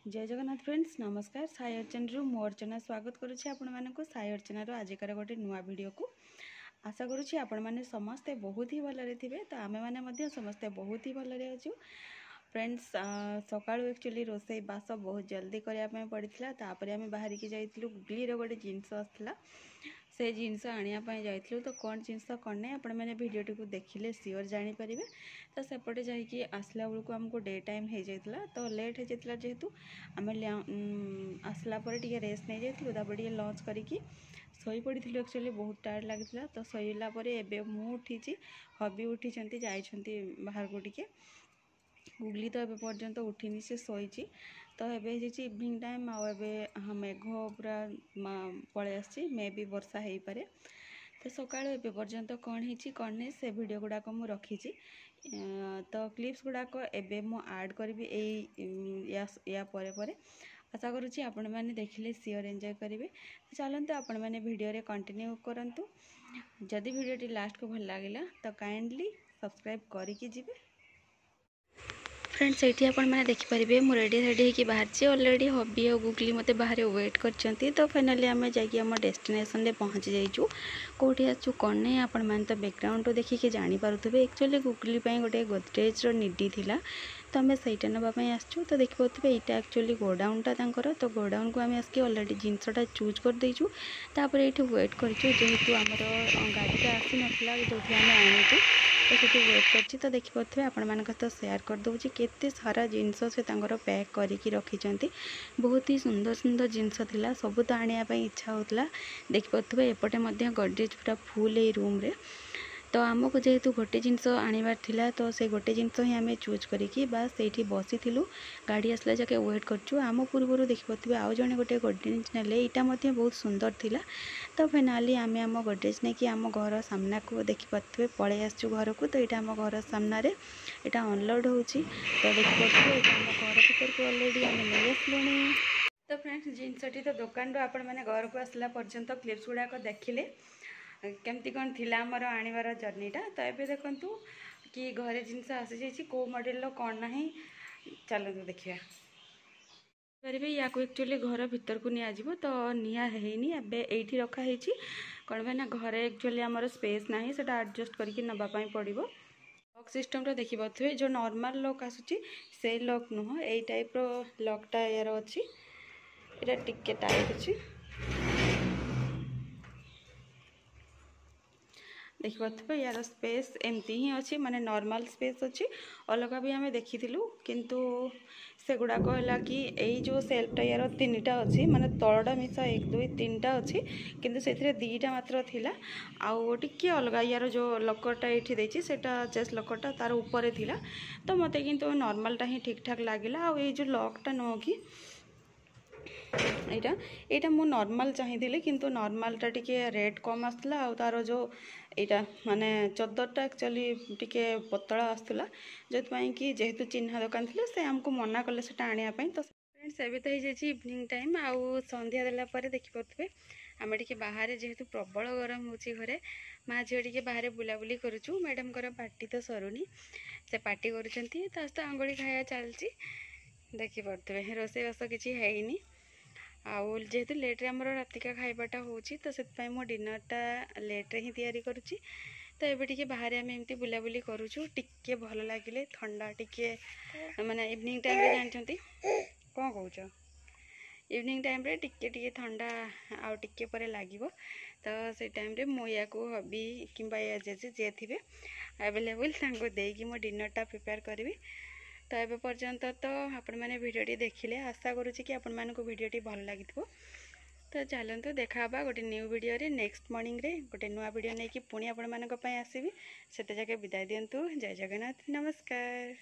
जय जगन्नाथ फ्रेंड्स नमस्कार साई अर्चना रु मो अर्चना स्वागत करुच्ची आपण मानक साई अर्चना रो आजिकार गोटे नुआ वीडियो को आशा करुच्ची आपण माने समस्ते बहुत ही भलरे थिबे। तो आमे माने मध्य समस्ते बहुत ही भलरे अछु फ्रेंड्स। सकाळु एक्चुअली रोसई बास बहुत जल्दी करिया पय पड़ितला तापरे आमे बाहर की जाइतलु गुगली रो गोटे जिंस आसला से जिनस आनिया जाइतलु। तो कौन जिनस कौन नहीं आपण मैंने वीडियोटी को देखिले सियोर जानी परिबे। तो सेपटे जाइए आसला बेलू आमको डे टाइम हो जाता तो लेट हो जाता जेहेतु आम आसला टे रेस्ट नहीं जाइलु तापर टे लंच करके शोई पड़ी एक्चुअली बहुत टायर्ड लगी तो शोला मु उठी हबी उठी जाइछंती बाहर को टिके गुगली तो एबे पर्यंत उठिनी से शोची। तो एबे इवनिंग टाइम आ मेघ पूरा पलि आसी मे भी वर्षा हो पारे। तो सकाळु एबे पर्यंत कौन होती कौन नहीं से वीडियो गुड़ाक मु रखी तो क्लिप्स गुड़ाक एबे मु ऐड करी या परे परे आशा करुच्ची आपण मैंने देखिले सियोर एंजॉय करेंगे। चलते आपण मैंने वीडियो रे कंटिन्यू करंतु। जदि वीडियोटी लास्ट को भल लगिला तो काइंडली सब्सक्राइब करके जिवे। फ्रेंड्स ये आपने देखिपारे मुझे रेडी होगी बाहर ऑलरेडी हबी और गुगली मत बाहर वेट कर। तो फाइनाली आम जाम डेस्टिनेशन में पहुँची जाइचु कौटी आसु कौन नहीं आपण मैंने तो बैकग्राउंड देखिए जानीपे। एक्चुअली गुगली गोटे गोदरेज निडी थिला तो आम सहीटा नापी आसचु। तो देखिए यहाँ एक्चुअली गोडाउनटा तो गोडाउन को आम आसिक अलरेडी जिनसटा चूज कर देचु तापर ये वेट करूँ जेहेतु आमर गाड़ीटा आसी नाला जो आम आनीचु तो ये वेट कर। तो देखिपे आपण मान तो सेयार कर दूसरी केते सारा जिनस से पैक करके रखी बहुत ही सुंदर सुंदर जिनस थिला सब तो आने इच्छा होता। देखिपे एपटे गडरेज पूरा फुल ए रूम रे। तो आमको जेहेतु गोटे जिनस आनबार थिला तो से गोटे जिनस ही आम चूज करी बास ये बसी गाड़ी आसला जाके वेट करचु। आम पूर्व देखिपे आउ जड़े गोटे गडरेज ने यहाँ बहुत सुंदर थिला। तो फाइनाली आम आम गडरेज नहीं कि आम घर सामना को देखिपे पलि आसचु घर को। तो यहाँ आम घर सामना रे यहाँ अनलोड होची। तो देखिपे आम घर भर को अलरेडी आम नहीं आसलुणी। तो फ्रेंड्स जिनसटी तो दुकान रू आपण मैंने घर को आसला पर्यंत क्लिप्स गुड़ाक देखिले केमती कौन थिला आमर आनिबार जर्नीटा। तो ये देखु कि घरे जिनस आसी जाइए कौ मॉडल कौन ना चलते देखिए पारे या एक्चुअली घर भीतर को निया तो निया हैनी एबे एठी रखा है कौन भाई ना घरे एक्चुअली आमर स्पेस ना से एडजस्ट करके नवापाई पड़ो। लॉक सिस्टम रो देखी पारे जो नॉर्मल लॉक आसूची से लॉक नुह यही टाइप रो लॉकटा यार अच्छी यहाँ टिके टाइट अच्छी देखिपे यार स्पेस एमती ही अच्छी माने नॉर्मल स्पेस अच्छी अलग भी आम देखी किंतु से गुड़ाक है कि यही जो सेल्फटा यार तीनटा अच्छी माने तलटा मिसा 1 2 3टा अच्छी किंतु से दीटा मात्र थिला आउ टिके अलग यार जो लकरटा ये देती से चेस्ट लकरटा तार ऊपर थिला। तो मत किंतु नॉर्मलटा ही ठीक ठाक लगिला। आउ ये जो लॉकटा नुह कि यहाँ मु नॉर्मल चाहिए किंतु नॉर्मलटा टिके रेट कम आसला आ तार जो यहाँ माने चदरटा एक्चुअली टिके पतला आसला जो कि जेहेतु चिन्हा दुकान थी से आमको मना कले से आने। तो फ्रेंड्स एवं तो हो इवनिंग टाइम आउ संध्या देलापर देखिपे आम टे बाहर जेहेतु प्रबल गरम हो घरे माँ झील टे बाहर बुलाबुली करुचु। मैडम पार्टी तो सरुनी से पार्टी कर अंगुड़ी खाया चलती देखिपे रोसे बास किसी है आउ जेहेतु लेट्रे आमर रातिका खाइबाटा होची तो से मो डिनरटा लेट्रे ही तैयारी करुच्ची। तो ये टे बाहर आम एमती बुलाबुली करुचु टिके भल लगिले ठंडा टिके माने इवनिंग टाइम रे जानचंती कौन कौच इवनिंग टाइम रे टिके टिके ठंडा आउ टिके परे लागिबो। तो से टाइम रे मो या को हबी किंबा या जेजे जे थिबे अवेलेबल तांको देकी मो डिनरटा प्रिपेयर करी। तो ये पर्यंत तो आपण मैंने वीडियोटी देखिले आशा करुच्ची कि आपण मानक वीडियोटी भल लगी। तो चलते देखा गोटे न्यू वीडियो रे नेक्स्ट मॉर्निंग रे गोटे नुआ वीडियो नहीं कि पुणी आपण मानक पय आसीबी सेते जाके विदाय दियंतु। जय जगन्नाथ नमस्कार।